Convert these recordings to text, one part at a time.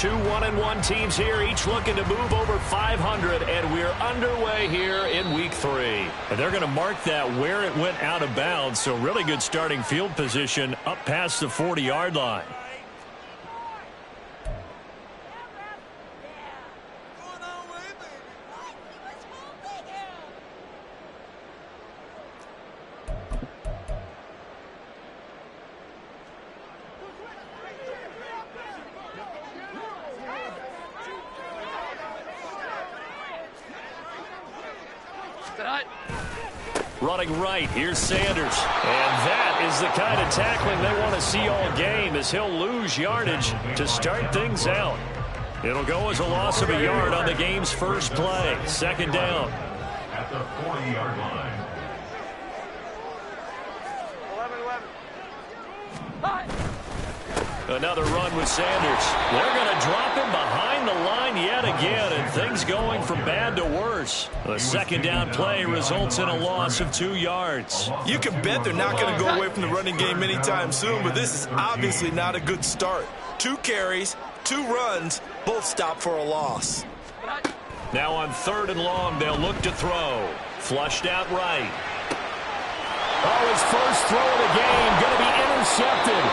Two 1-1 teams here, each looking to move over 500, and we're underway here in week 3. And they're going to mark that where it went out of bounds, so really good starting field position up past the 40-yard line. Running right, here's Sanders. And that is the kind of tackling they want to see all game, as he'll lose yardage to start things out. It'll go as a loss of a yard on the game's first play. Second down. At the 40-yard line. 11-11. Another run with Sanders. They're going to drop him behind the line yet again, and things going from bad to worse. The second down play results in a loss of 2 yards. You can bet they're not going to go away from the running game anytime soon, but this is obviously not a good start. 2 carries, 2 runs, both stop for a loss. Now on 3rd and long, they'll look to throw. Flushed out right. Oh, his first throw of the game going to be intercepted.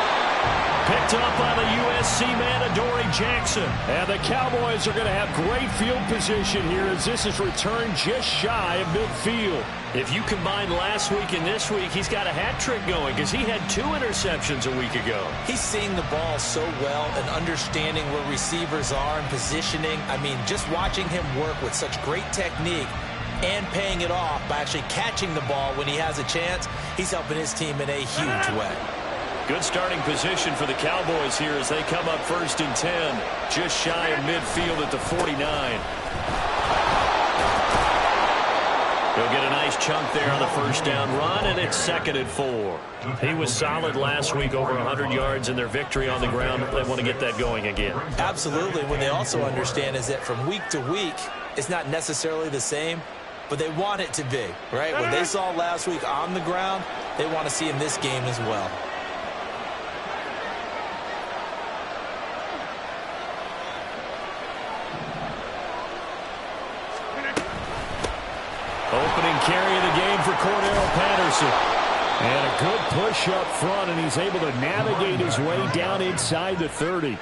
Picked up by the USC man, Adoree Jackson. And the Cowboys are going to have great field position here, as this is returned just shy of midfield. If you combine last week and this week, he's got a hat trick going, because he had 2 interceptions a week ago. He's seeing the ball so well and understanding where receivers are and positioning. I mean, just watching him work with such great technique and paying it off by actually catching the ball when he has a chance, he's helping his team in a huge way. Good starting position for the Cowboys here as they come up 1st and 10, just shy of midfield at the 49. He'll get a nice chunk there on the first down run, and it's 2nd and 4. He was solid last week, over 100 yards in their victory on the ground. They want to get that going again. Absolutely. What they also understand is that from week to week, it's not necessarily the same, but they want it to be, right? What they saw last week on the ground, they want to see in this game as well. Opening carry of the game for Cordero Patterson. And a good push up front, and he's able to navigate his way down inside the 30.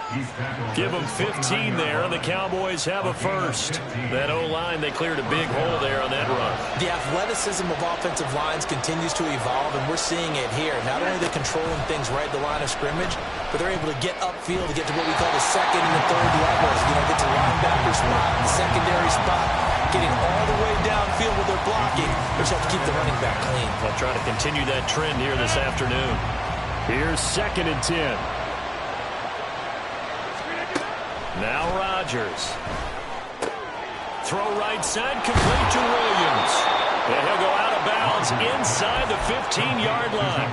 Give him 15 there, and the Cowboys have a first. That O-line, they cleared a big hole there on that run. The athleticism of offensive lines continues to evolve, and we're seeing it here. Not only are they controlling things right at the line of scrimmage, but they're able to get upfield to get to what we call the 2nd and the 3rd levels. You know, get to linebacker spot, the secondary spot, getting all the way downfield with their blocking, which helps keep the running back clean. They'll try to continue that trend here this afternoon. Here's 2nd and 10. Now Rodgers. Throw right side, complete to Williams. And he'll go out of bounds inside the 15-yard line.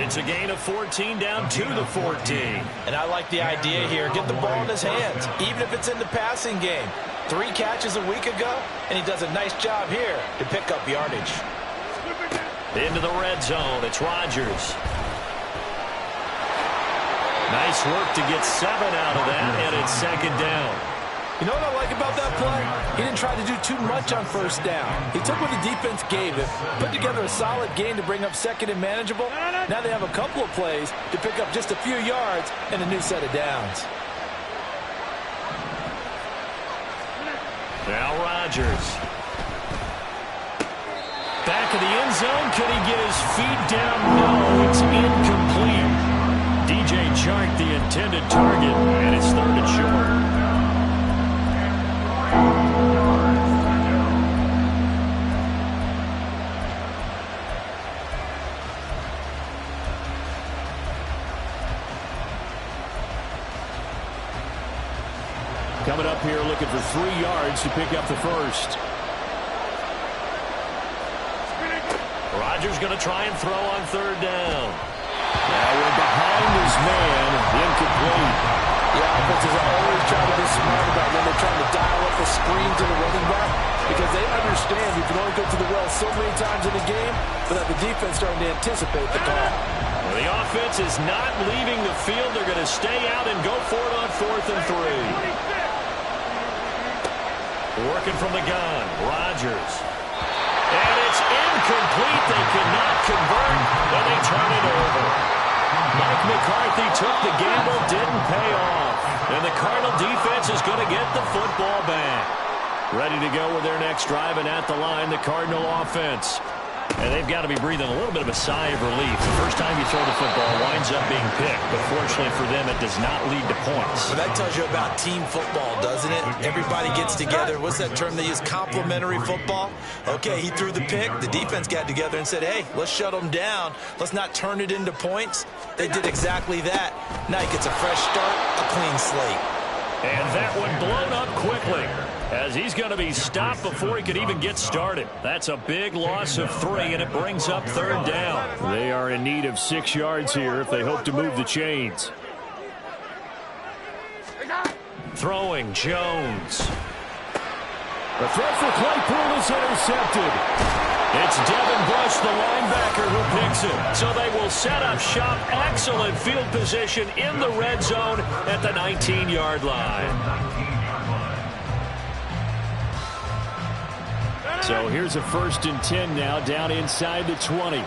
It's a gain of 14 down to the 14. And I like the idea here. Get the ball in his hands, even if it's in the passing game. 3 catches a week ago, and he does a nice job here to pick up yardage. Into the red zone, it's Rodgers. Nice work to get 7 out of that, and it's 2nd down. You know what I like about that play? He didn't try to do too much on 1st down. He took what the defense gave him, put together a solid game to bring up 2nd and manageable. Now they have a couple of plays to pick up just a few yards and a new set of downs. Now Rodgers. Back of the end zone. Can he get his feet down? No, it's incomplete. DJ Chark, the intended target, and it's 3rd and short. Coming up here looking for 3 yards to pick up the first. Rodgers going to try and throw on 3rd down. Now we're behind his man, incomplete. Yeah, offenses are always trying to be smart about when they're trying to dial up a screen to the running back, because they understand you can only go to the well so many times in the game without the defense starting to anticipate the call. Well, the offense is not leaving the field. They're going to stay out and go for it on 4th and 3. Working from the gun, Rodgers. And it's incomplete. They cannot convert, and they turn it over. Mike McCarthy took the gamble, didn't pay off. And the Cardinal defense is going to get the football back. Ready to go with their next drive, and at the line, the Cardinal offense. And they've got to be breathing a little bit of a sigh of relief. The first time you throw the football winds up being picked, but fortunately for them, it does not lead to points. Well, that tells you about team football, doesn't it? Everybody gets together. What's that term they use? Complementary football? Okay, he threw the pick. The defense got together and said, hey, let's shut them down. Let's not turn it into points. They did exactly that. Now he gets a fresh start, a clean slate. And that one blown up quickly, as he's going to be stopped before he could even get started. That's a big loss of 3, and it brings up 3rd down. They are in need of 6 yards here if they hope to move the chains. Throwing, Jones. The throw for Claypool is intercepted. It's Devin Bush, the linebacker, who picks it. So they will set up shop. Excellent field position in the red zone at the 19-yard line. So here's a 1st and 10 now, down inside the 20.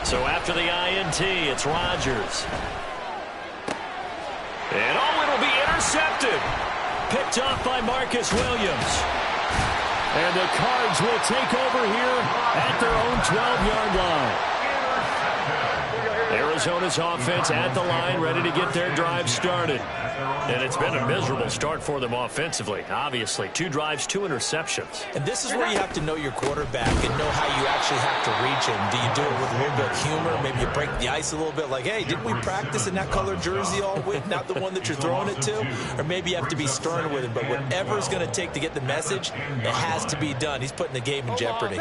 So after the INT, it's Rodgers. And it'll be intercepted. Picked off by Marcus Williams. And the Cards will take over here at their own 12-yard line. Arizona's offense at the line, ready to get their drive started. And it's been a miserable start for them offensively, obviously. 2 drives, 2 interceptions. And this is where you have to know your quarterback and know how you actually have to reach him. Do you do it with a little bit of humor? Maybe you break the ice a little bit like, hey, didn't we practice in that colored jersey all week? Not the one that you're throwing it to? Or maybe you have to be stern with him. But whatever it's going to take to get the message, it has to be done. He's putting the game in jeopardy.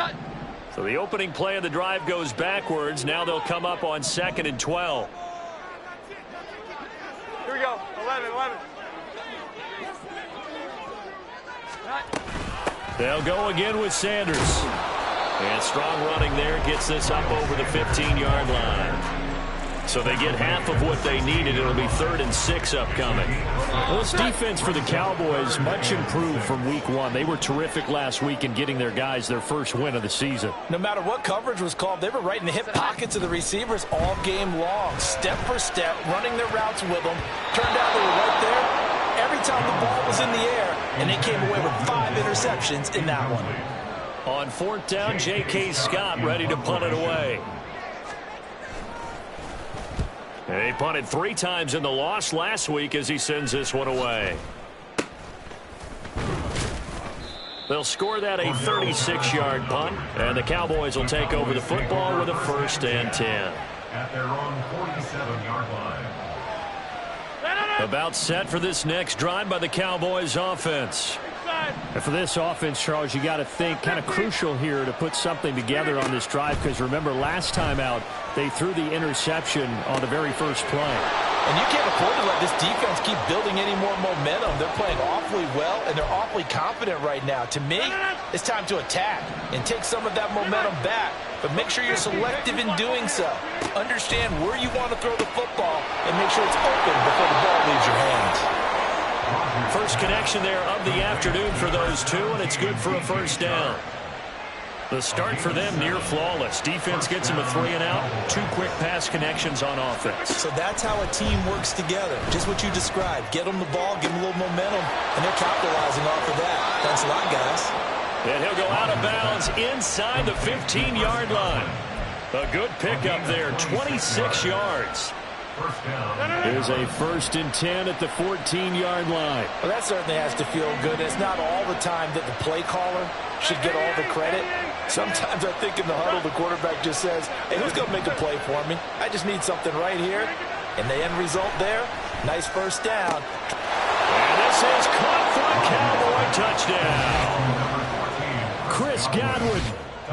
So the opening play of the drive goes backwards. Now they'll come up on 2nd and 12. Here we go. 11. They'll go again with Sanders. And strong running there gets this up over the 15-yard line. So they get half of what they needed. It'll be 3rd and 6 upcoming. Well, this defense for the Cowboys much improved from week 1. They were terrific last week in getting their guys their first win of the season. No matter what coverage was called, they were right in the hip pockets of the receivers all game long. Step for step, running their routes with them. Turned out they were right there every time the ball was in the air, and they came away with 5 interceptions in that one. On 4th down, J.K. Scott ready to punt it away. He punted 3 times in the loss last week as he sends this one away. They'll score that a 36-yard punt, and the Cowboys will take over the football with a 1st and 10. At their own 47-yard line. About set for this next drive by the Cowboys offense. And for this offense, Charles, you got to think kind of crucial here to put something together on this drive, because remember last time out they threw the interception on the very first play. And you can't afford to let this defense keep building any more momentum. They're playing awfully well, and they're awfully confident right now. To me, it's time to attack and take some of that momentum back. But make sure you're selective in doing so. Understand where you want to throw the football and make sure it's open before the ball leaves your hands. First connection there of the afternoon for those 2, and it's good for a 1st down. The start for them near flawless. Defense gets them a 3-and-out. 2 quick pass connections on offense. So that's how a team works together. Just what you described. Get them the ball, give them a little momentum, and they're capitalizing off of that. Thanks a lot, guys. And he'll go out of bounds inside the 15-yard line. A good pickup there, 26 yards. Here's a 1st and 10 at the 14-yard line. Well, that certainly has to feel good. It's not all the time that the play caller should get all the credit. Sometimes I think in the huddle, the quarterback just says, hey, who's going to make a play for me? I just need something right here. And the end result there, nice 1st down. And this is caught for a Cowboy touchdown. Chris Godwin,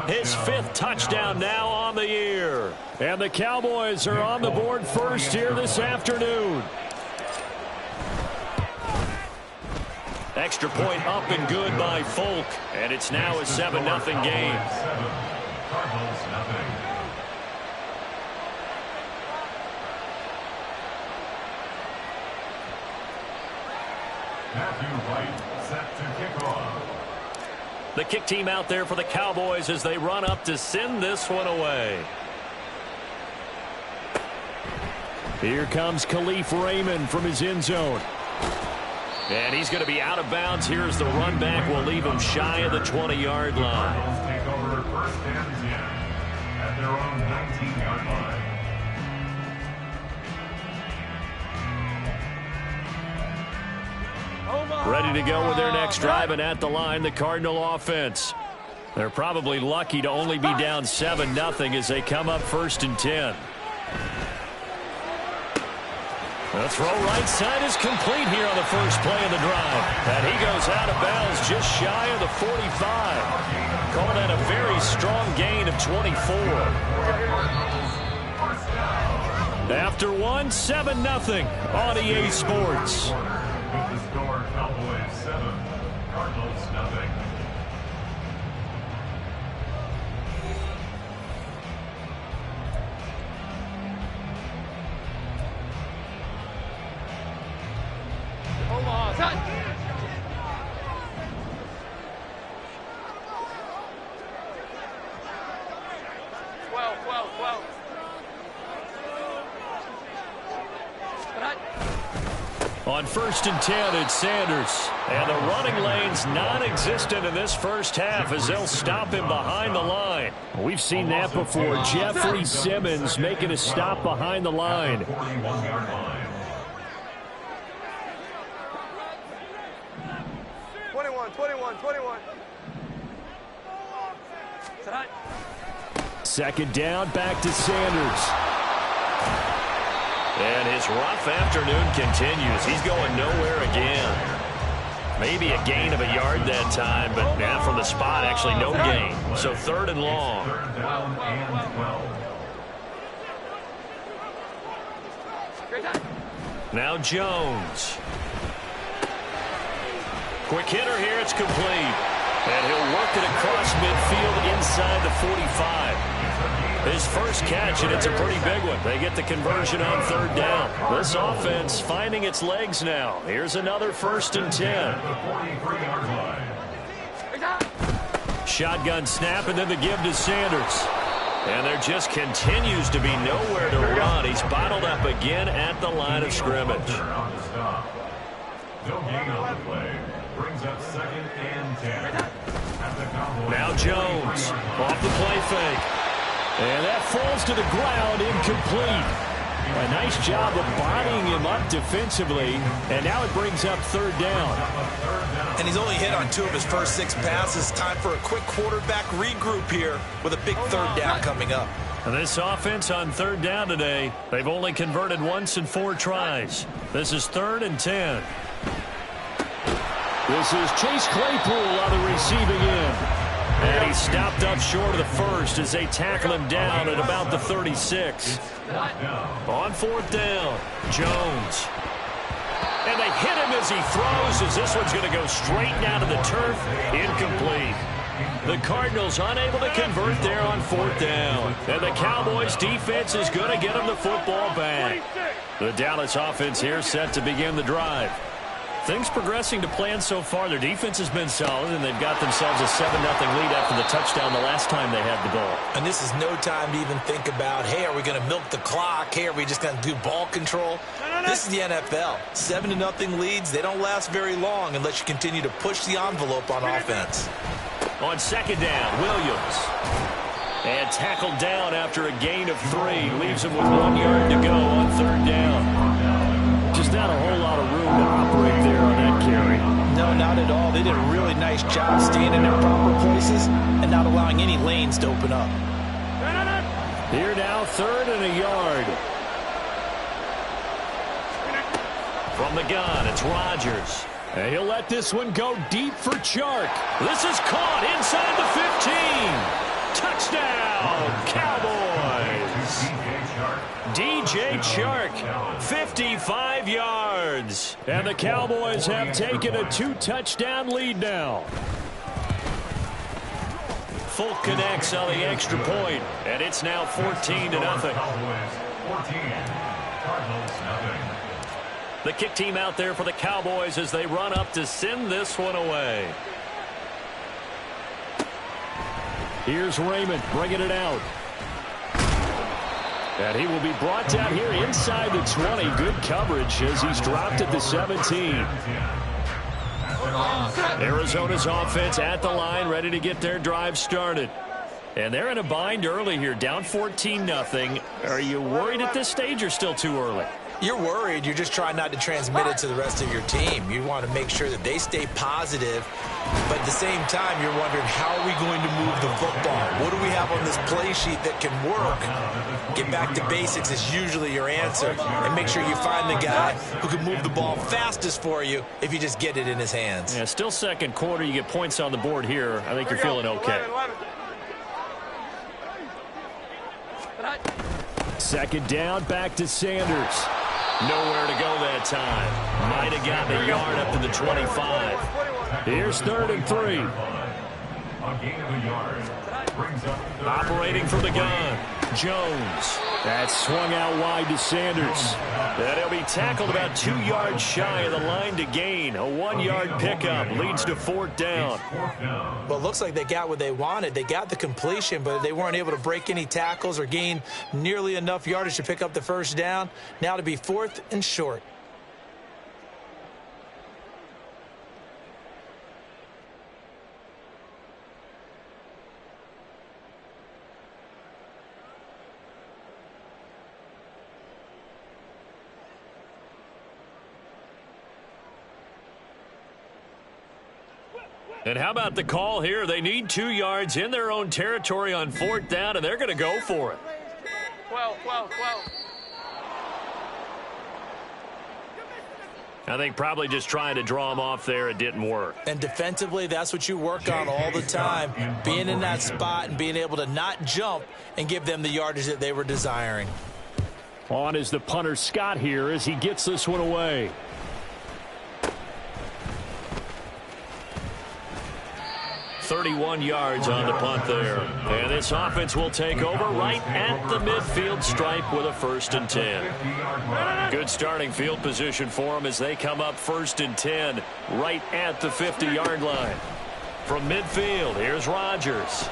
his 5th touchdown now on the year. And the Cowboys are on the board first here this afternoon. Extra point up and good by Folk. And it's now a 7-0 game. Cardinals nothing. Matthew White set to kick off. The kick team out there for the Cowboys as they run up to send this one away. Here comes Khalif Raymond from his end zone. And he's going to be out of bounds. Here's the run back. Will leave him shy of the 20-yard line. Cardinals take over first and 10 at their own 19-yard line. Ready to go with their next drive, and at the line, the Cardinal offense. They're probably lucky to only be down 7-0 as they come up first and 10. The throw right side is complete here on the first play of the drive. And he goes out of bounds just shy of the 45. Call that a very strong gain of 24. After one, 7-0 on EA Sports. With the score, Cowboys 7, Cardinals nothing. On first and 10, it's Sanders. And the running lane's non-existent in this first half as they'll stop him behind the line. We've seen that before. Jeffrey Simmons making a stop behind the line. 41-yard line. 21. Second down, back to Sanders. And his rough afternoon continues. He's going nowhere again. Maybe a gain of a yard that time, but now from the spot, actually no gain. So third and long. Third down and 12. Now Jones. Quick hitter here, it's complete. And he'll work it across midfield inside the 45. His first catch, and it's a pretty big one. They get the conversion on third down. This offense finding its legs now. Here's another first and 10. 43-yard line. Shotgun snap, and then the give to Sanders. And there just continues to be nowhere to run. He's bottled up again at the line of scrimmage. On the stop. No gain on the play. Brings up second and 10. At the Cowboys. Now Jones off the play fake. And that falls to the ground, incomplete. A nice job of bodying him up defensively, and now it brings up third down. And he's only hit on 2 of his first 6 passes. Time for a quick quarterback regroup here with a big third down coming up. And this offense on third down today, they've only converted once in 4 tries. This is third and 10. This is Chase Claypool on the receiving end. And he stopped up short of the first as they tackle him down at about the 36. On fourth down, Jones. And they hit him as he throws, as this one's going to go straight down to the turf. Incomplete. The Cardinals unable to convert there on fourth down. And the Cowboys defense is going to get them the football back. The Dallas offense here set to begin the drive. Things progressing to plan so far. Their defense has been solid, and they've got themselves a 7-0 lead after the touchdown the last time they had the ball. And this is no time to even think about, hey, are we going to milk the clock? Hey, are we just going to do ball control? This is the NFL. 7-0 leads, they don't last very long unless you continue to push the envelope on offense. On second down, Williams. And tackled down after a gain of 3. Leaves him with 1 yard to go on third down. Just not a whole lot of room to operate there on that carry. No, not at all. They did a really nice job staying in their proper places and not allowing any lanes to open up. Here now, third and a yard. From the gun, it's Rodgers. And he'll let this one go deep for Chark. This is caught inside the 15. Touchdown, Cowboys. DJ Chark, 55 yards. And the Cowboys have taken a 2-touchdown lead now. Folk connects on the extra point, and it's now 14-0. The kick team out there for the Cowboys as they run up to send this one away. Here's Raymond bringing it out. And he will be brought down here inside the 20. Good coverage as he's dropped at the 17. Arizona's offense at the line, ready to get their drive started. And they're in a bind early here, down 14-0. Are you worried at this stage or still too early? You're worried. You're just trying not to transmit it to the rest of your team. You want to make sure that they stay positive, but at the same time, you're wondering, how are we going to move the football? What do we have on this play sheet that can work? Get back to basics is usually your answer, and make sure you find the guy who can move the ball fastest for you if you just get it in his hands. Yeah, still second quarter. You get points on the board here. I think you're feeling okay. Second down, back to Sanders. Nowhere to go that time. Might have gotten a yard up to the 25. Here's 3rd and 3. Operating from the gun, Jones. That's swung out wide to Sanders. And he'll be tackled about 2 yards shy of the line to gain. A 1-yard pickup leads to 4th down. Well, it looks like they got what they wanted. They got the completion, but they weren't able to break any tackles or gain nearly enough yardage to pick up the first down. Now to be 4th and short. And how about the call here? They need 2 yards in their own territory on 4th down, and they're going to go for it. 12. I think probably just trying to draw them off there. It didn't work. And defensively, that's what you work on all the time, being in that spot and being able to not jump and give them the yardage that they were desiring. On is the punter, Scott, here as he gets this one away. 31 yards on the punt there. And this offense will take over right at the midfield stripe with a 1st and 10. Good starting field position for them as they come up 1st and 10 right at the 50-yard line. From midfield, here's Rodgers.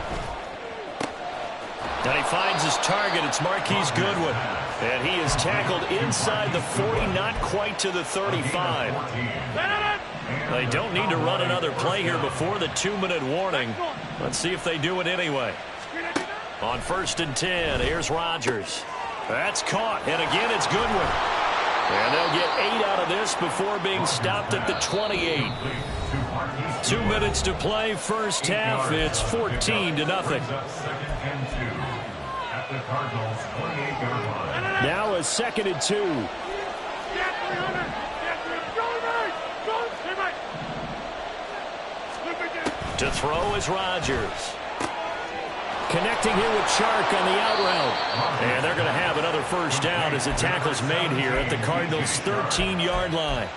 And he finds his target. It's Marquise Goodwin. And he is tackled inside the 40, not quite to the 35. They don't need to run another play here before the 2-minute warning. Let's see if they do it anyway. On 1st and 10, here's Rodgers. That's caught, and again it's Goodwin. And they'll get 8 out of this before being stopped at the 28. 2 minutes to play, first half. It's 14-0. Now a 2nd and 2. To throw is Rodgers. Connecting here with Chark on the out route. And they're going to have another first down as the tackle's made here at the Cardinals' 13-yard line.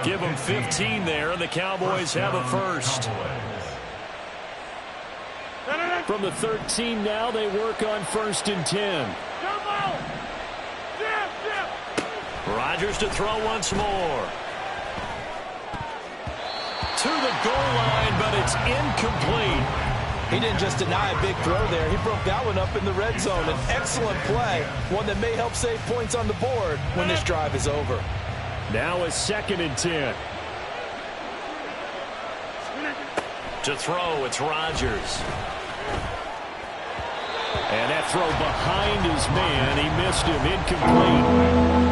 Give them 15 there, and the Cowboys have a first. From the 13 now, they work on 1st and 10. Rodgers to throw once more. To the goal line, but it's incomplete. He didn't just deny a big throw there. He broke that one up in the red zone. An excellent play, one that may help save points on the board when this drive is over. Now a 2nd and 10. To throw, it's Rodgers. And that throw behind his man. He missed him. Incomplete.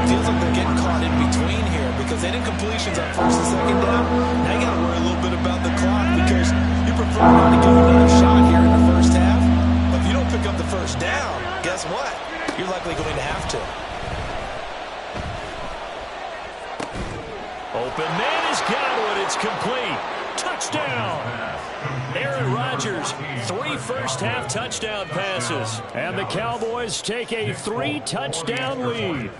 Feels like they're getting caught in between here because they did completions on 1st and 2nd down. Now you got to worry a little bit about the clock because you prefer not to give another shot here in the first half. But if you don't pick up the first down, guess what? You're likely going to have to. Open man has got one. It's complete. Touchdown. Aaron Rodgers, 3 first-half touchdown passes. And the Cowboys take a 3-touchdown lead.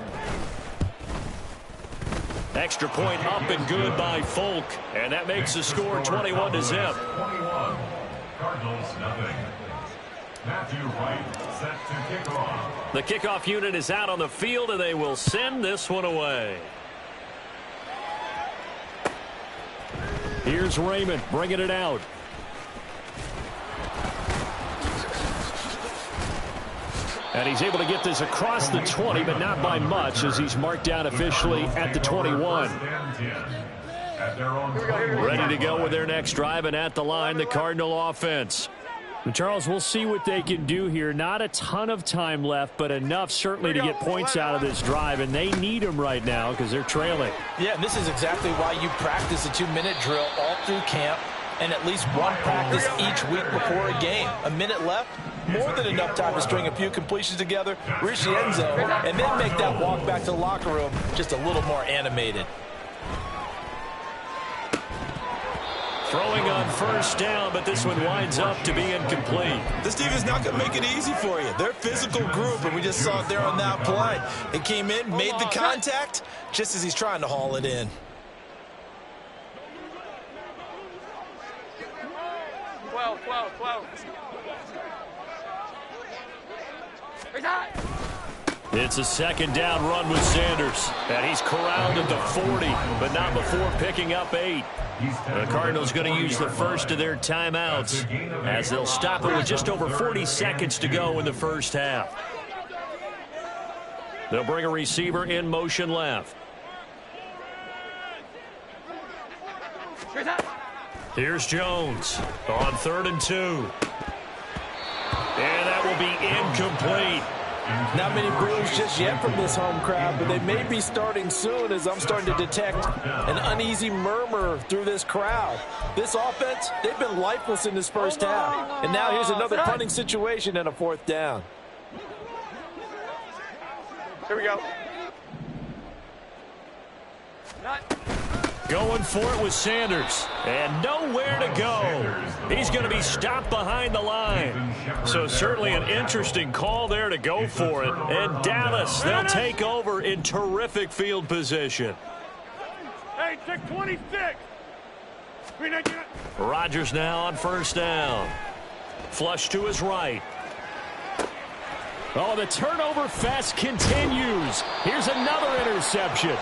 Extra point up and good by Folk. And that makes the score 21-0. 21. Cardinals nothing. Matthew Wright set to kick off. The kickoff unit is out on the field, and they will send this one away. Here's Raymond bringing it out. And he's able to get this across the 20, but not by much, as he's marked down officially at the 21. Ready to go with their next drive, and at the line, the Cardinal offense. And Charles, we'll see what they can do here. Not a ton of time left, but enough certainly to get points out of this drive, and they need them right now because they're trailing. Yeah, and this is exactly why you practice a 2-minute drill all through camp and at least one practice each week before a game. A minute left, more than enough time to string a few completions together, reach the end zone, and then make that walk back to the locker room just a little more animated. Throwing on first down, but this one winds up to be incomplete. This team is not going to make it easy for you. They're a physical group, and we just saw it there on that play. It came in, made the contact, just as he's trying to haul it in. 12. It's a second down run with Sanders. And he's corralled at the 40, but not before picking up 8. The Cardinals going to use the first of their timeouts as they'll stop it with just over 40 seconds to go in the first half. They'll bring a receiver in motion left. Here's Jones on 3rd and 2. And that will be incomplete. Not many boos just yet from this home crowd, but they may be starting soon as I'm starting to detect an uneasy murmur through this crowd. This offense, they've been lifeless in this first half. And now here's another punting situation and a 4th down. Here we go. Going for it with Sanders. And nowhere to go. He's going to be stopped behind the line. So certainly an interesting call there to go for it. And Dallas, they'll take over in terrific field position. Hey, check 26. Rodgers now on first down. Flush to his right. Oh, the turnover fest continues. Here's another interception.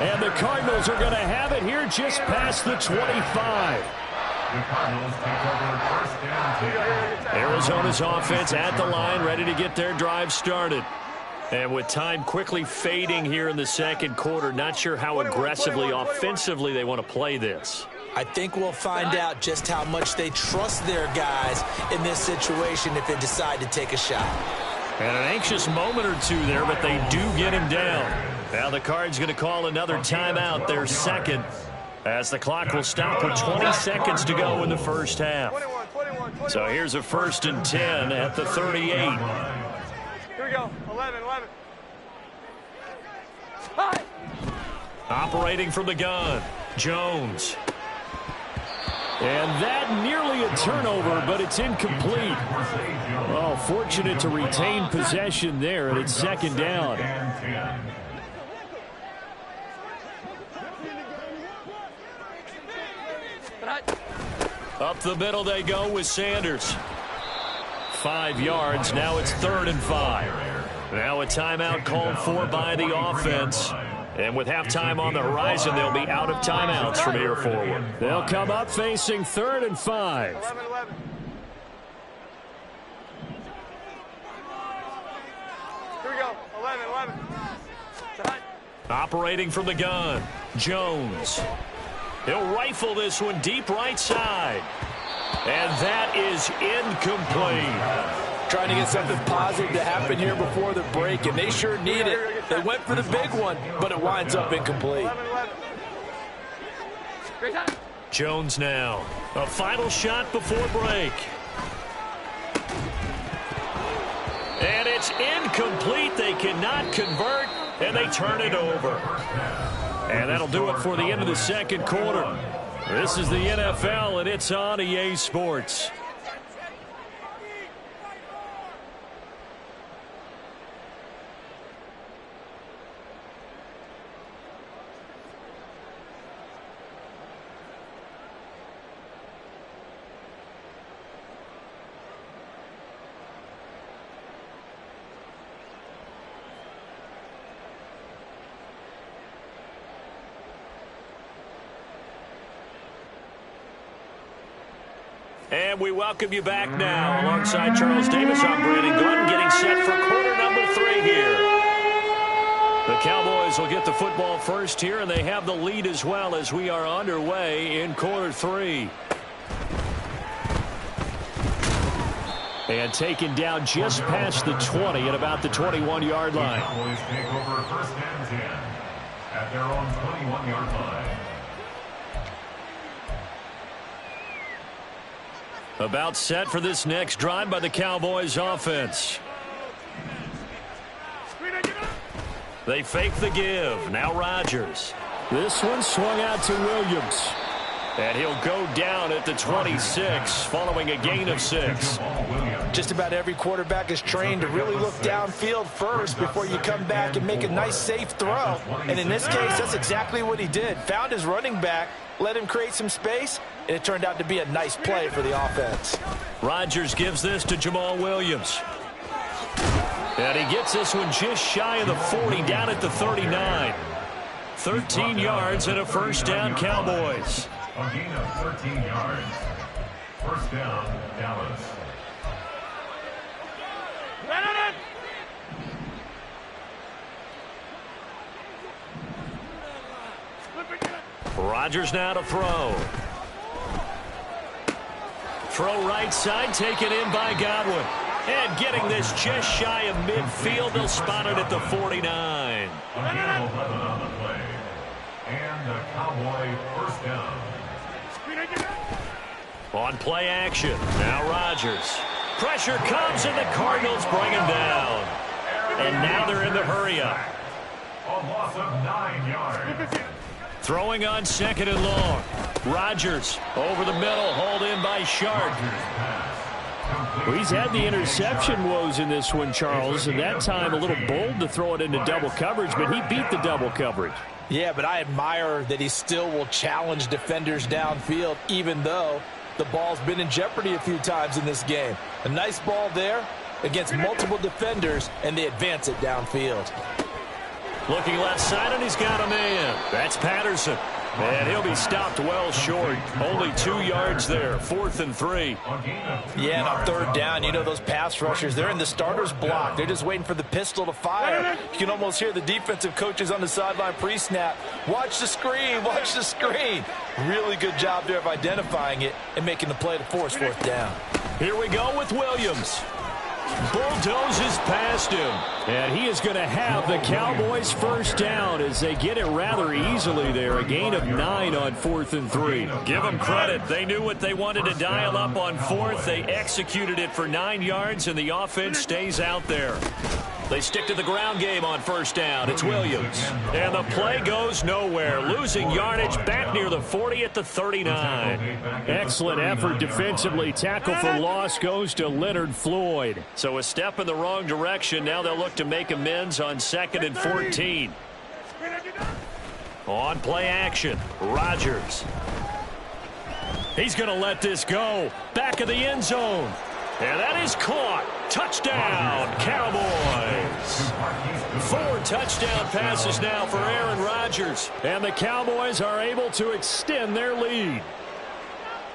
And the Cardinals are going to have it here just past the 25. The Cardinals take over first down. Arizona's offense at the line, ready to get their drive started. And with time quickly fading here in the second quarter, not sure how aggressively, offensively they want to play this. I think we'll find out just how much they trust their guys in this situation if they decide to take a shot. And an anxious moment or two there, but they do get him down. Now the Cards going to call another timeout, their second, as the clock will stop with 20 seconds to go in the first half. 21. So here's a 1st and 10 at the 38. Here we go. 11. Operating from the gun, Jones. And that nearly a turnover, but it's incomplete. Oh, fortunate to retain possession there, and it's 2nd down. Up the middle they go with Sanders. 5 yards. Now it's 3rd and 5. Now a timeout called for by the offense. And with halftime on the horizon, they'll be out of timeouts from here forward. They'll come up facing 3rd and 5. 11. Here we go. 11. Operating from the gun, Jones. He'll rifle this one deep right side. And that is incomplete. Trying to get something positive to happen here before the break, and they sure need it. They went for the big one, but it winds up incomplete. 11. Jones now. A final shot before break. And it's incomplete. They cannot convert, and they turn it over. And that'll do it for the end of the second quarter. This is the NFL, and it's on EA Sports. And we welcome you back now. Alongside Charles Davis, I'm Brandon Glenn, getting set for quarter number 3 here. The Cowboys will get the football first here, and they have the lead as well as we are underway in quarter 3. And taken down just past the 20 at about the 21-yard line. The Cowboys take over first and 10 at their own 21-yard line. About set for this next drive by the Cowboys offense. They fake the give. Now Rodgers. This one swung out to Williams. And he'll go down at the 26 following a gain of 6. Just about every quarterback is trained to really look downfield first before you come back and make a nice safe throw. And in this case, that's exactly what he did. Found his running back, let him create some space, and it turned out to be a nice play for the offense. Rodgers gives this to Jamal Williams. And he gets this one just shy of the 40, down at the 39. 13 yards and a first down, Cowboys. A gain of 13 yards. First down, Dallas. Rodgers now to throw. Throw right side, taken in by Godwin. And getting this just shy of midfield, they'll spot it at the 49. A gain of 11 on the play. And a Cowboy first down. On play action, now Rodgers. Pressure comes, and the Cardinals bring him down. And now they're in the hurry-up. A loss of 9 yards. Throwing on second and long. Rodgers over the middle, hauled in by Sharp. Well, he's had the interception woes in this one, Charles, and that time a little bold to throw it into double coverage, but he beat the double coverage. Yeah, but I admire that he still will challenge defenders downfield, even though the ball's been in jeopardy a few times in this game. A nice ball there against multiple defenders, and they advance it downfield. Looking left side, and he's got a man. That's Patterson. And he'll be stopped well short. Only 2 yards there. 4th and 3. Yeah, and on third down, you know those pass rushers, they're in the starter's block. They're just waiting for the pistol to fire. You can almost hear the defensive coaches on the sideline pre-snap. Watch the screen, watch the screen. Really good job there of identifying it and making the play to force 4th down. Here we go with Williams. Bulldozes past him. And he is going to have the Cowboys first down as they get it rather easily there. A gain of 9 on 4th and 3. Give them credit. They knew what they wanted to dial up on 4th. They executed it for 9 yards, and the offense stays out there. They stick to the ground game on first down. It's Williams. And the play goes nowhere. Losing yardage back near the 40 at the 39. Excellent effort defensively. Tackle for loss goes to Leonard Floyd. So a step in the wrong direction. Now they'll look to make amends on 2nd and 14. On play action, Rodgers. He's going to let this go. Back of the end zone. And that is caught. Touchdown, Cowboys. 4 touchdown passes now for Aaron Rodgers. And the Cowboys are able to extend their lead.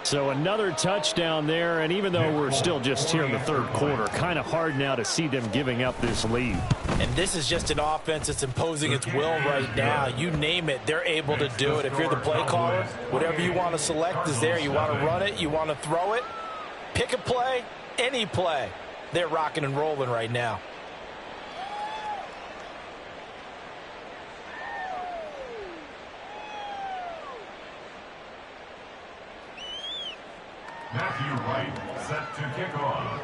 So another touchdown there, and even though we're still just here in the third quarter, kind of hard now to see them giving up this lead. And this is just an offense that's imposing its will right now. You name it, they're able to do it. If you're the play caller, whatever you want to select is there. You want to run it, you want to throw it, pick a play, any play. They're rocking and rolling right now. Matthew Wright set to kick off.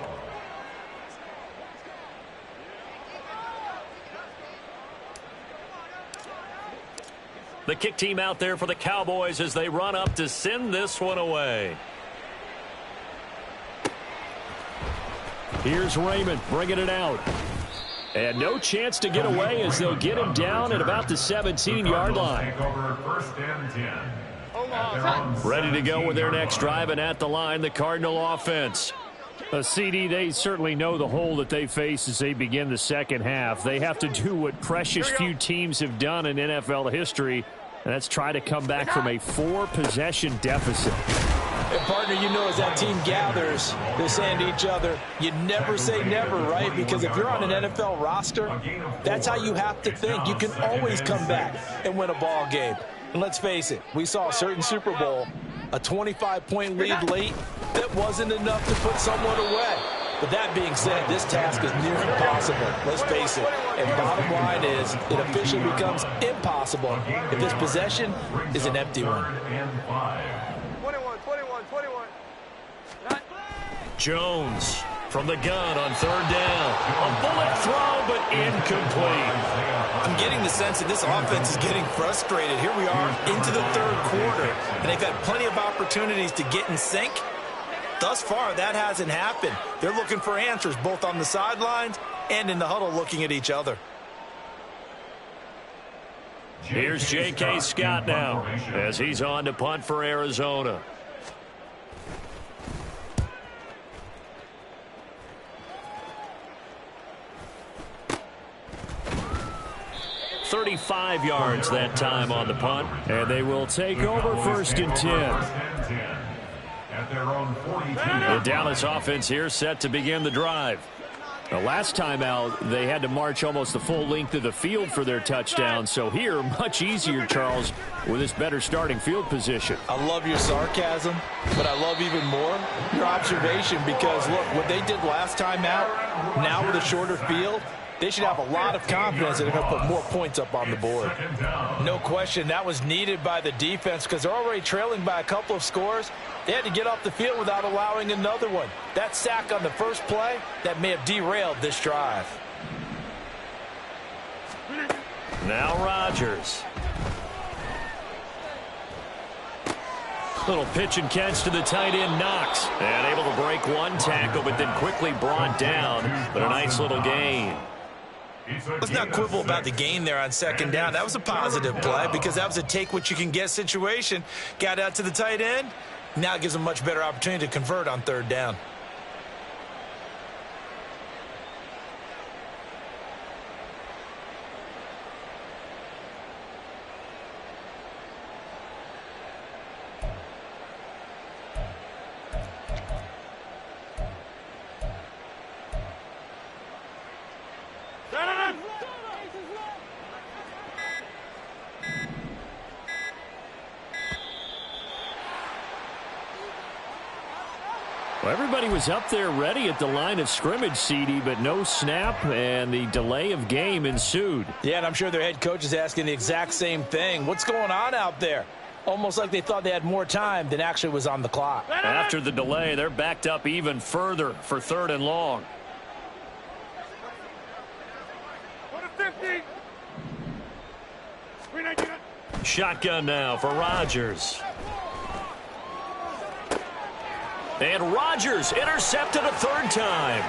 The kick team out there for the Cowboys as they run up to send this one away. Here's Raymond bringing it out. And no chance to get away as they'll get him down at about the 17-yard line. First and 10. Ready to go with their next drive, and at the line, the Cardinal offense. A CD, they certainly know the hole that they face as they begin the second half. They have to do what precious few teams have done in NFL history, and that's try to come back from a 4-possession deficit. And partner, you know, as that team gathers, they're saying to each other, you never say never, right? Because if you're on an NFL roster, that's how you have to think. You can always come back and win a ball game. And let's face it, we saw a certain Super Bowl, a 25-point lead late, that wasn't enough to put someone away. But that being said, this task is near impossible. Let's face it. And bottom line is, it officially becomes impossible if this possession is an empty one. 21. Jones from the gun on third down. A bullet throw, but incomplete. I'm getting the sense that this offense is getting frustrated. Here we are into the third quarter, and they've had plenty of opportunities to get in sync. Thus far, that hasn't happened. They're looking for answers both on the sidelines and in the huddle looking at each other. Here's J.K. Scott now as he's on to punt for Arizona. .35 yards that time on the punt. And they will take over first and 10. At their own 42. The Dallas offense here set to begin the drive. The last time out, they had to march almost the full length of the field for their touchdown. So here, much easier, Charles, with this better starting field position. I love your sarcasm, but I love even more your observation because, look, what they did last time out, now with a shorter field, they should have a lot of confidence that they're going to put more points up on the board. No question, that was needed by the defense because they're already trailing by a couple of scores. They had to get off the field without allowing another one. That sack on the first play, that may have derailed this drive. Now Rodgers. Little pitch and catch to the tight end, Knox. And able to break one tackle, but then quickly brought down. But a nice little gain. Let's not quibble about the gain there on second down. That was a positive play because that was a take-what-you-can-get situation. Got out to the tight end. Now it gives them a much better opportunity to convert on third down. Well, everybody was up there ready at the line of scrimmage, CD, but no snap, and the delay of game ensued. Yeah, and I'm sure their head coach is asking the exact same thing. What's going on out there? Almost like they thought they had more time than actually was on the clock. After the delay, they're backed up even further for third and long. Shotgun now for Rodgers. And Rodgers intercepted a third time.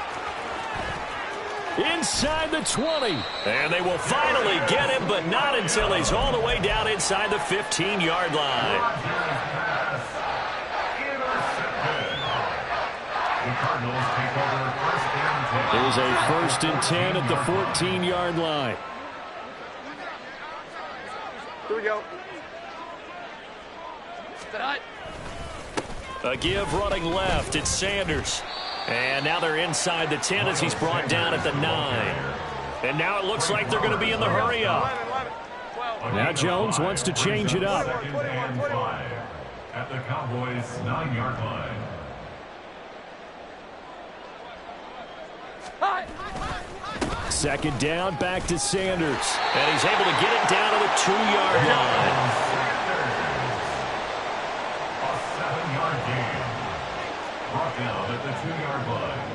Inside the 20. And they will finally get him, but not until he's all the way down inside the 15-yard line. There's a first and 10 at the 14-yard line. Here we go. A give running left. It's Sanders. And now they're inside the 10 as he's brought down at the 9. And now it looks like they're going to be in the hurry up. Now Jones wants to change it up. Second and 5 at the Cowboys' 9-yard line. Second down, back to Sanders. And he's able to get it down to the 2-yard line. Brought down at the 2-yard line.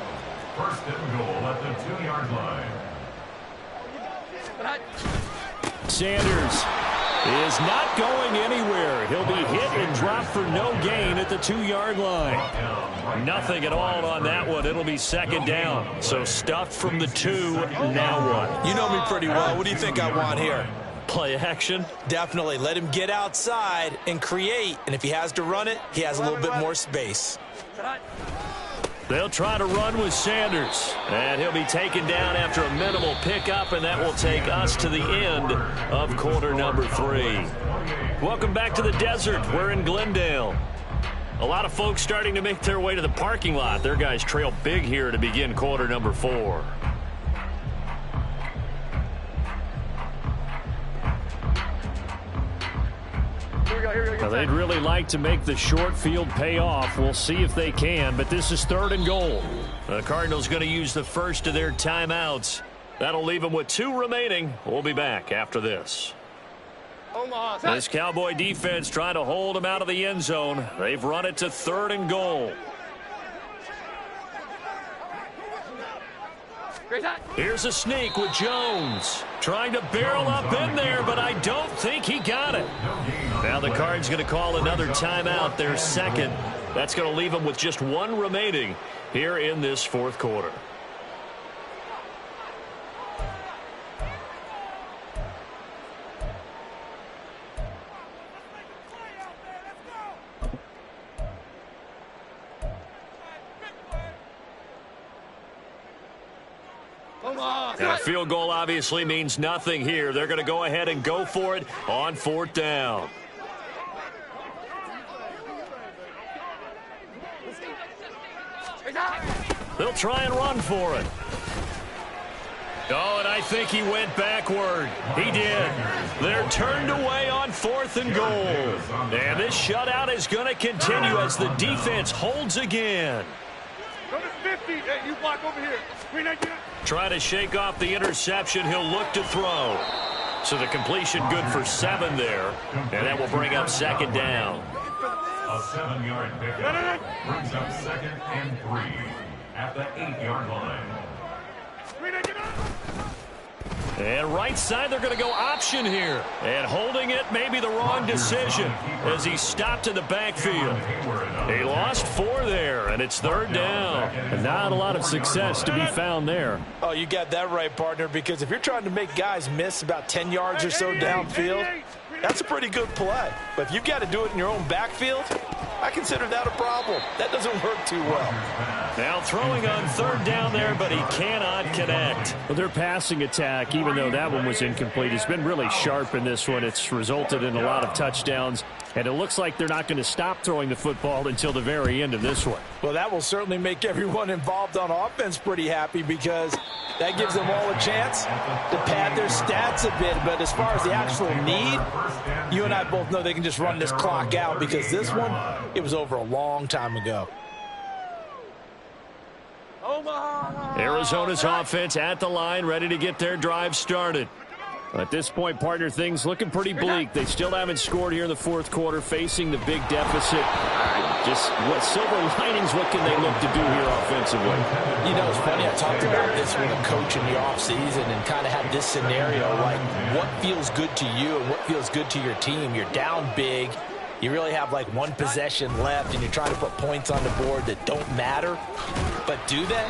First and goal at the 2-yard line. Sanders is not going anywhere. He'll be hit and dropped for no gain at the 2-yard line. Nothing at all on that one. It'll be second down. So stuffed from the 2. Now what? You know me pretty well. What do you think I want here? Play action? Definitely. Let him get outside and create. And if he has to run it, he has a little bit more space. They'll try to run with Sanders. And he'll be taken down after a minimal pickup, and that will take us to the end of quarter number 3. Welcome back to the desert. We're in Glendale. A lot of folks starting to make their way to the parking lot. Their guys trail big here to begin quarter number 4. Now, they'd really like to make the short field pay off. We'll see if they can, but this is 3rd and goal. The Cardinals going to use the first of their timeouts. That'll leave them with 2 remaining. We'll be back after this. This Cowboy defense trying to hold them out of the end zone. They've run it to 3rd and goal. Here's a sneak with Jones. Trying to barrel up in there, but I don't think he got it. Now the Cards going to call another timeout, their second. That's going to leave them with just 1 remaining here in this 4th quarter. Now, a field goal obviously means nothing here. They're going to go ahead and go for it on 4th down. They'll try and run for it. Oh, and I think he went backward. He did. They're turned away on 4th and goal. And this shutout is going to continue as the defense holds again. Number 50. Hey, you block over here. Try to shake off the interception. He'll look to throw. So the completion good for 7 there. And that will bring up second down. A 7-yard pickup brings up 2nd and 3 at the 8-yard line. And right side, they're going to go option here. And holding it may be the wrong decision as he stopped in the backfield. He lost 4 there, and it's 3rd down. And not a lot of success to be found there. Oh, you got that right, partner, because if you're trying to make guys miss about 10 yards or so downfield, that's a pretty good play. But if you've got to do it in your own backfield, I consider that a problem. That doesn't work too well. Now throwing on 3rd down there, but he cannot connect. Well, their passing attack, even though that one was incomplete, has been really sharp in this one. It's resulted in a lot of touchdowns, and it looks like they're not going to stop throwing the football until the very end of this one. Well, that will certainly make everyone involved on offense pretty happy because that gives them all a chance to pad their stats a bit. But as far as the actual need, you and I both know they can just run this clock out because this one, it was over a long time ago. Arizona's offense at the line, ready to get their drive started. At this point, partner, things looking pretty bleak. They still haven't scored here in the 4th quarter, facing the big deficit. Just what silver linings, what can they look to do here offensively? You know, it's funny, I talked about this with a coach in the offseason and kind of had this scenario, like what feels good to you and what feels good to your team. You're down big. You really have like 1 possession left, and you're trying to put points on the board that don't matter. But do they?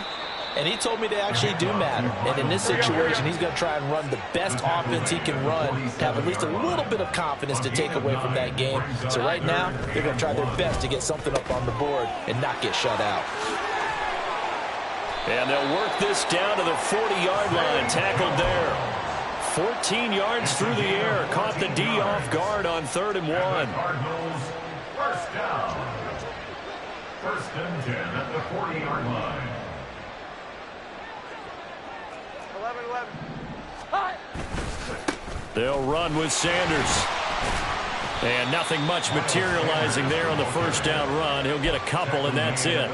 And he told me they actually do matter. And in this situation, he's going to try and run the best offense he can run to have at least a little bit of confidence to take away from that game. So right now, they're going to try their best to get something up on the board and not get shut out. And they'll work this down to the 40-yard line, tackled there. 14 yards through the air, caught the D off guard on 3rd and 1. Cardinals, first down. 1st and 10 at the 40-yard line. 11-11. They'll run with Sanders. And nothing much materializing there on the first down run. He'll get a couple, and that's it.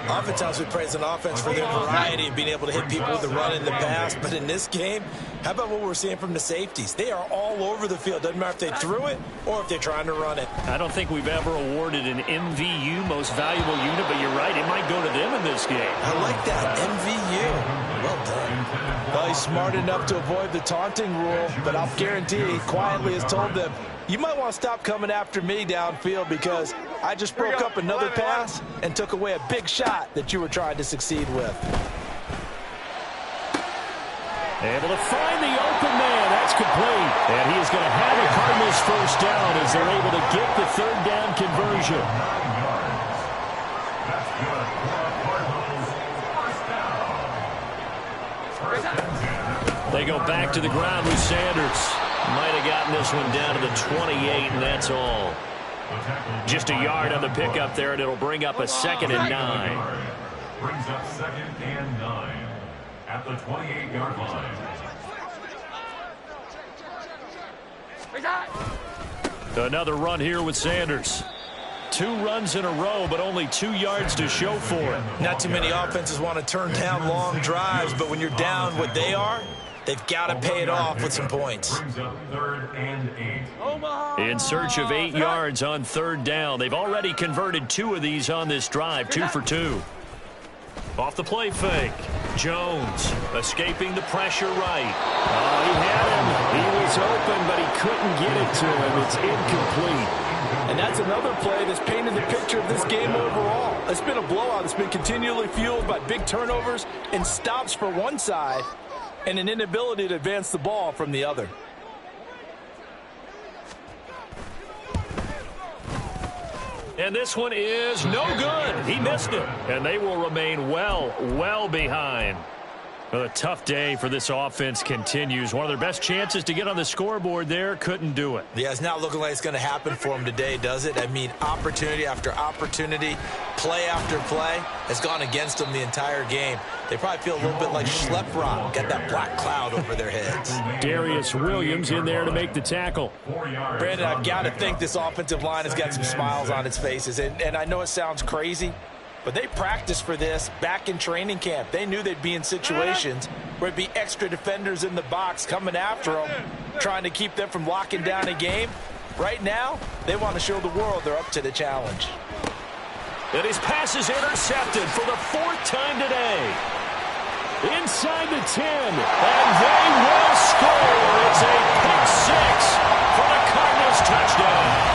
Oftentimes we praise an offense for their variety of being able to hit people with the run in the pass. But in this game, how about what we're seeing from the safeties? They are all over the field. Doesn't matter if they threw it or if they're trying to run it. I don't think we've ever awarded an MVU, most valuable unit, but you're right. It might go to them in this game. I like that. MVU. Well done. Well, he's smart enough to avoid the taunting rule, but I'll guarantee he quietly has told them, you might want to stop coming after me downfield because I just broke up another pass and took away a big shot that you were trying to succeed with. Able to find the open man. That's complete. And he is going to have a Cardinals first down as they're able to get the third down conversion. That's good. Cardinals, first down. They go back to the ground with Sanders. Might have gotten this one down to the 28, and that's all. Just a yard on the pickup there, and it'll bring up a 2nd and 9. Brings up 2nd and 9 at the 28-yard line. Another run here with Sanders. 2 runs in a row, but only 2 yards to show for it. Not too many offenses want to turn down long drives, but when you're down what they are, they've got to pay it off with some points. Brings up 3rd and 8. In search of 8 yards on 3rd down. They've already converted 2 of these on this drive, 2 for 2. Off the play fake. Jones escaping the pressure right. He had him. He was open, but he couldn't get it to him. It's incomplete. And that's another play that's painted the picture of this game overall. It's been a blowout. It's been continually fueled by big turnovers and stops for one side and an inability to advance the ball from the other. And this one is no good. He missed it. And they will remain well behind. Well, a tough day for this offense continues. One of their best chances to get on the scoreboard there, couldn't do it. Yeah, it's not looking like it's going to happen for them today, does it? I mean, opportunity after opportunity, play after play has gone against them the entire game. They probably feel a little bit like Schlepp Rock, got that black cloud over their heads. Darius Williams in there to make the tackle. Brandon, I've got to think this offensive line has got some smiles on its faces. And I know it sounds crazy, but they practiced for this back in training camp. They knew they'd be in situations where it'd be extra defenders in the box coming after them, trying to keep them from locking down a game. Right now, they want to show the world they're up to the challenge. And his pass is intercepted for the 4th time today. Inside the 10, and they will score. It's a pick 6 for the Cardinals touchdown.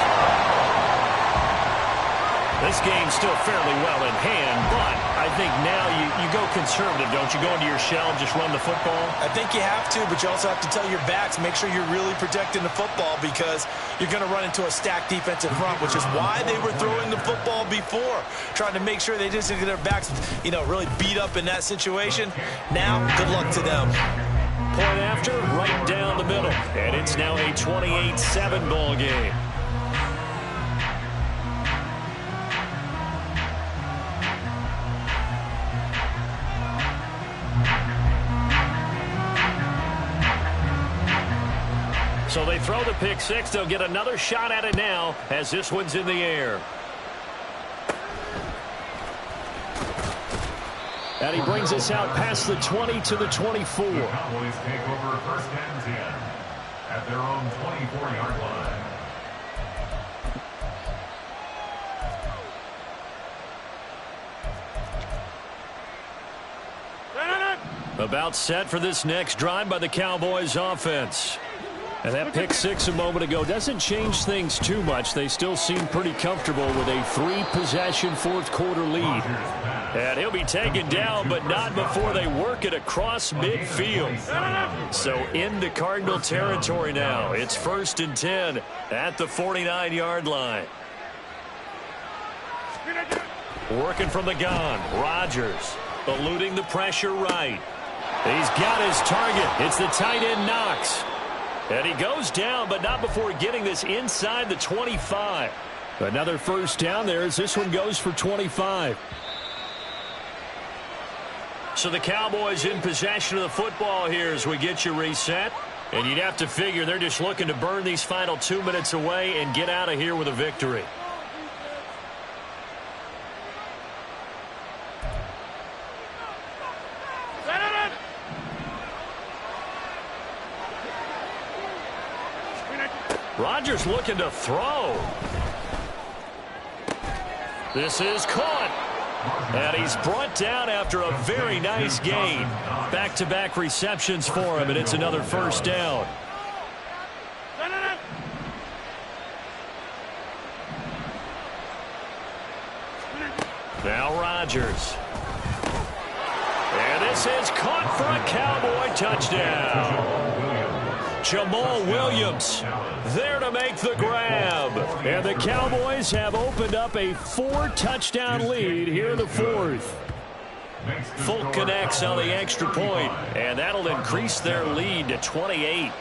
This game's still fairly well in hand, but I think now you go conservative, don't you? Go into your shell and just run the football? I think you have to, but you also have to tell your backs, make sure you're really protecting the football because you're going to run into a stacked defensive front, which is why they were throwing the football before, trying to make sure they just get their backs, really beat up in that situation. Now, good luck to them. Point after, right down the middle. And it's now a 28-7 ball game. So they throw the pick 6. They'll get another shot at it now as this one's in the air. And he brings us out past the 20 to the 24. The Cowboys take over 1st and 10 at their own 24-yard line. About set for this next drive by the Cowboys offense. And that pick 6 a moment ago doesn't change things too much. They still seem pretty comfortable with a 3-possession 4th-quarter lead. And he'll be taken down, but not before they work it across midfield. So into Cardinal territory now. It's 1st and 10 at the 49-yard line. Working from the gun. Rodgers eluding the pressure right. He's got his target. It's the tight end Knox. And he goes down, but not before getting this inside the 25. Another first down there as this one goes for 25. So the Cowboys in possession of the football here as we get you reset. And you'd have to figure they're just looking to burn these final 2 minutes away and get out of here with a victory. Rodgers looking to throw. This is caught. And he's brought down after a very nice gain. Back-to-back receptions for him, and it's another first down. Now Rodgers. And this is caught for a Cowboy touchdown. Jamal Williams there to make the grab. And the Cowboys have opened up a 4-touchdown lead here in the fourth. Folk connects on the extra point, and that'll increase their lead to 28.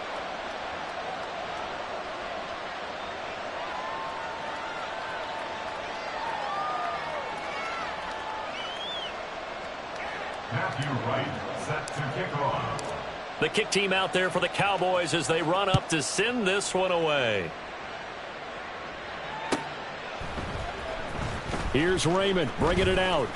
Matthew Wright set to kick off. The kick team out there for the Cowboys as they run up to send this one away. Here's Raymond bringing it out.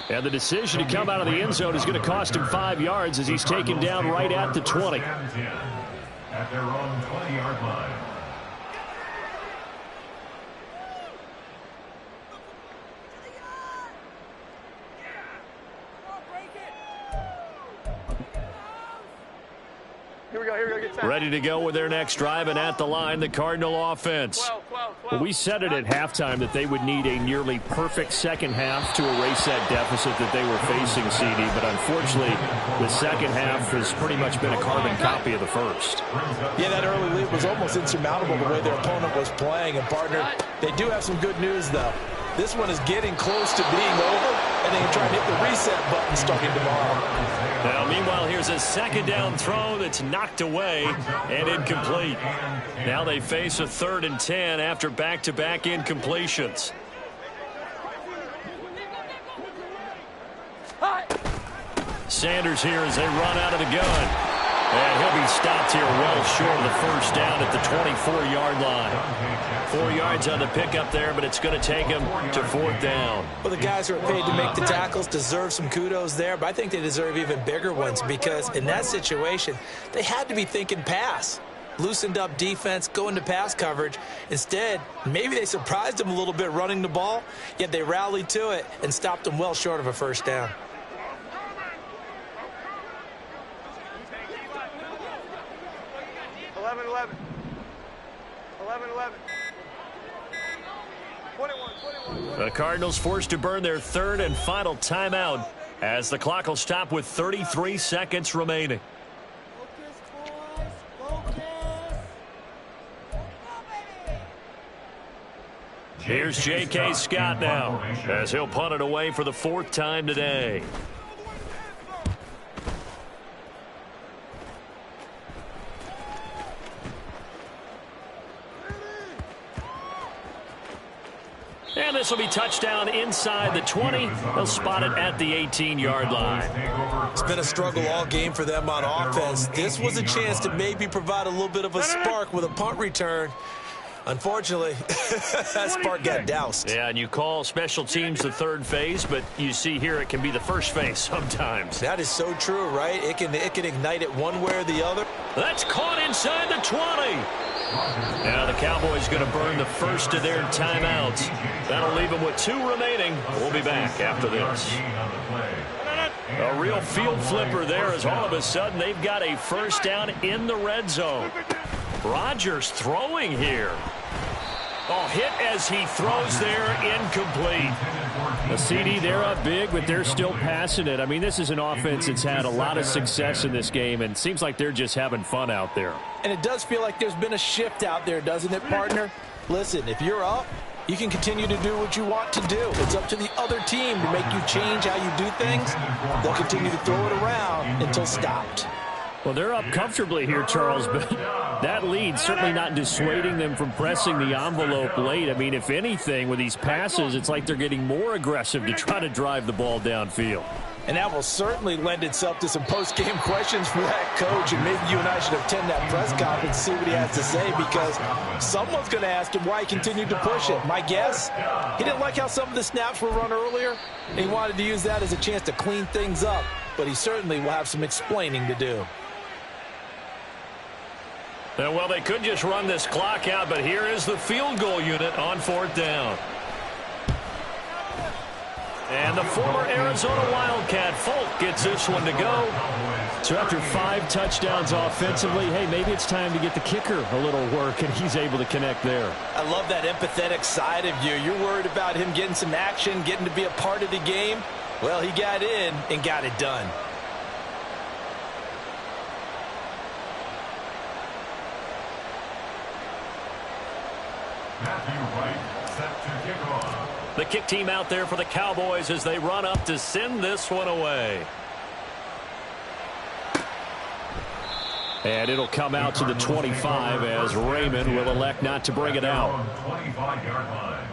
And the decision to come out of the end zone is going to cost him 5 yards as he's taken down right at the 20. At their own 20-yard line. Here we go, get set. Ready to go with their next drive, and at the line, the Cardinal offense. 12. Well, we said it at halftime that they would need a nearly perfect second half to erase that deficit that they were facing, CD. But unfortunately, the second half has pretty much been a carbon copy of the first. Yeah, that early lead was almost insurmountable the way their opponent was playing. And, partner, they do have some good news, though. This one is getting close to being over, and they can try to hit the reset button starting tomorrow. Now, meanwhile, here's a second down throw that's knocked away and incomplete. Now they face a 3rd and 10 after back-to-back incompletions. Sanders here as they run out of the gun. And he'll be stopped here well short of the first down at the 24-yard line. 4 yards on the pickup there, but it's going to take him to 4th down. Well, the guys who are paid to make the tackles deserve some kudos there, but I think they deserve even bigger ones because in that situation, they had to be thinking pass. Loosened up defense, go into pass coverage. Instead, maybe they surprised them a little bit running the ball, yet they rallied to it and stopped them well short of a first down. The Cardinals forced to burn their 3rd and final timeout as the clock will stop with 33 seconds remaining. Here's J.K. Scott now as he'll punt it away for the 4th time today. And this will be touchdown inside the 20. They'll spot it at the 18-yard line. It's been a struggle all game for them on offense. This was a chance to maybe provide a little bit of a spark with a punt return. Unfortunately, that spark got doused. Yeah, and you call special teams the 3rd phase, but you see here it can be the 1st phase sometimes. That is so true, right? It can ignite it one way or the other. That's caught inside the 20. Now the Cowboys going to burn the first of their timeouts. That'll leave them with 2 remaining. We'll be back after this. A real field flipper there as all of a sudden they've got a first down in the red zone. Rodgers throwing here. Oh, hit as he throws there, incomplete. A CD, they're up big, but they're still passing it. I mean, this is an offense that's had a lot of success in this game, and it seems like they're just having fun out there. And it does feel like there's been a shift out there, doesn't it, partner? Listen, if you're up, you can continue to do what you want to do. It's up to the other team to make you change how you do things. They'll continue to throw it around until stopped. Well, they're up comfortably here, Charles, but that lead certainly not dissuading them from pressing the envelope late. I mean, if anything, with these passes, it's like they're getting more aggressive to try to drive the ball downfield. And that will certainly lend itself to some post-game questions for that coach. And maybe you and I should attend that press conference and see what he has to say, because someone's going to ask him why he continued to push it. My guess, he didn't like how some of the snaps were run earlier, and he wanted to use that as a chance to clean things up. But he certainly will have some explaining to do. Well, they could just run this clock out, but here is the field goal unit on 4th down. And the former Arizona Wildcat, Folk, gets this one to go. So after 5 touchdowns offensively, hey, maybe it's time to get the kicker a little work, and he's able to connect there. I love that empathetic side of you. You're worried about him getting some action, getting to be a part of the game. Well, he got in and got it done. Matthew Wright set to kick off. The kick team out there for the Cowboys as they run up to send this one away. And it'll come out to the 25 as Raymond will elect not to bring it out. 25-yard line.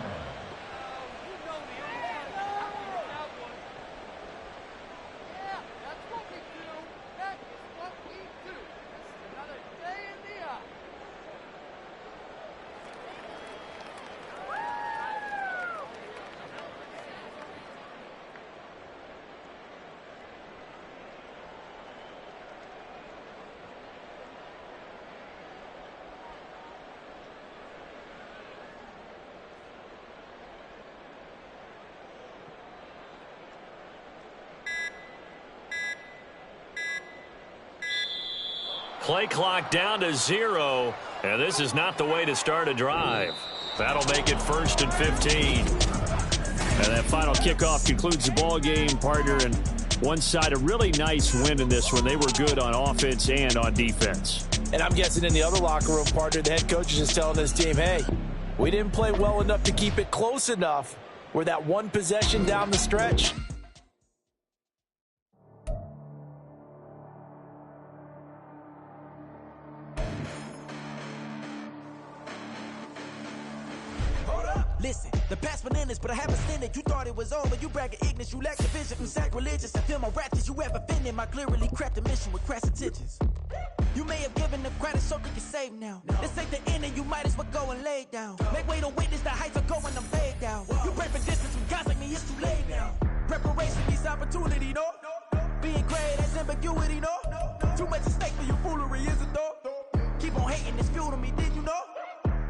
Play clock down to 0, and this is not the way to start a drive. That'll make it 1st and 15. And that final kickoff concludes the ball game, partner. And one side, a really nice win in this one. They were good on offense and on defense. And I'm guessing in the other locker room, partner, the head coach is just telling this team, hey, we didn't play well enough to keep it close enough. We're that one possession down the stretch. Listen, the past bananas, but I haven't seen it. You thought it was over, you bragging ignorance, you lack the vision. I'm sacrilegious, I feel my wrath as you ever offended. My clearly crafted mission with crass intentions. You may have given the credit so you can save now. This ain't the end and you might as well go and lay down. Make way to witness the heights are going, I'm laid down. You pray for distance from guys like me, it's too late now. Preparation means opportunity, no? Being great, that's ambiguity, no? Too much at stake for your foolery, is it though? Keep on hating, it's fuel to me, did you know?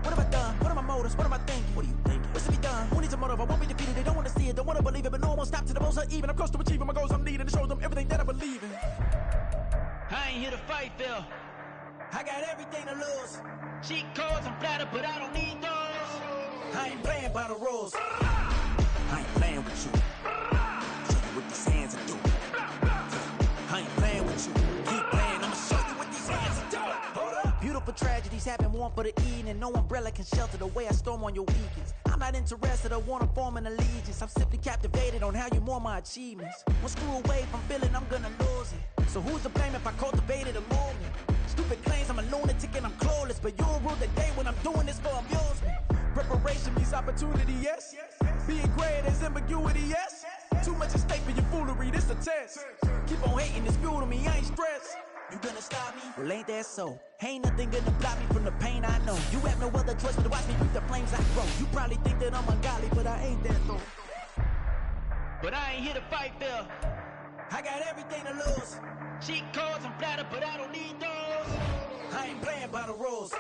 What have I done? What are my motives? What am I thinking? What are you thinking? What's to be done? Who needs a motive? I won't be defeated. They don't want to see it, don't want to believe it, but no one won't stop to the most even. I'm close to achieving my goals. I'm needing to show them everything that I believe in. I ain't here to fight, Phil. I got everything to lose. Cheat codes, I'm flattered, but I don't need those. I ain't playing by the rules. I ain't playing with you. Show you what these hands are doing. I ain't playing with you. Keep playing, I'ma show you what these hands are doing. Hold up. Beautiful tragedies happen, one for the eating, and no umbrella can shelter the way I storm on your weekends. I'm not interested, I wanna form an allegiance. I'm simply captivated on how you more my achievements. One screw away from feeling I'm gonna lose it. So who's to blame if I cultivated a movement? Stupid claims I'm a lunatic and I'm clueless, but you'll rule the day when I'm doing this for amusement. Preparation means opportunity, yes. Being great is ambiguity, yes. Too much at stake for your foolery, this a test. Keep on hating, it's fuel to me, I ain't stressed. You gonna stop me? Well, ain't that so? Ain't nothing gonna block me from the pain I know. You have no other choice but to watch me reap the flames I grow. You probably think that I'm ungodly, but I ain't that though. But I ain't here to fight, Phil. I got everything to lose. Cheat codes, I'm flattered, but I don't need those. I ain't playing by the rules.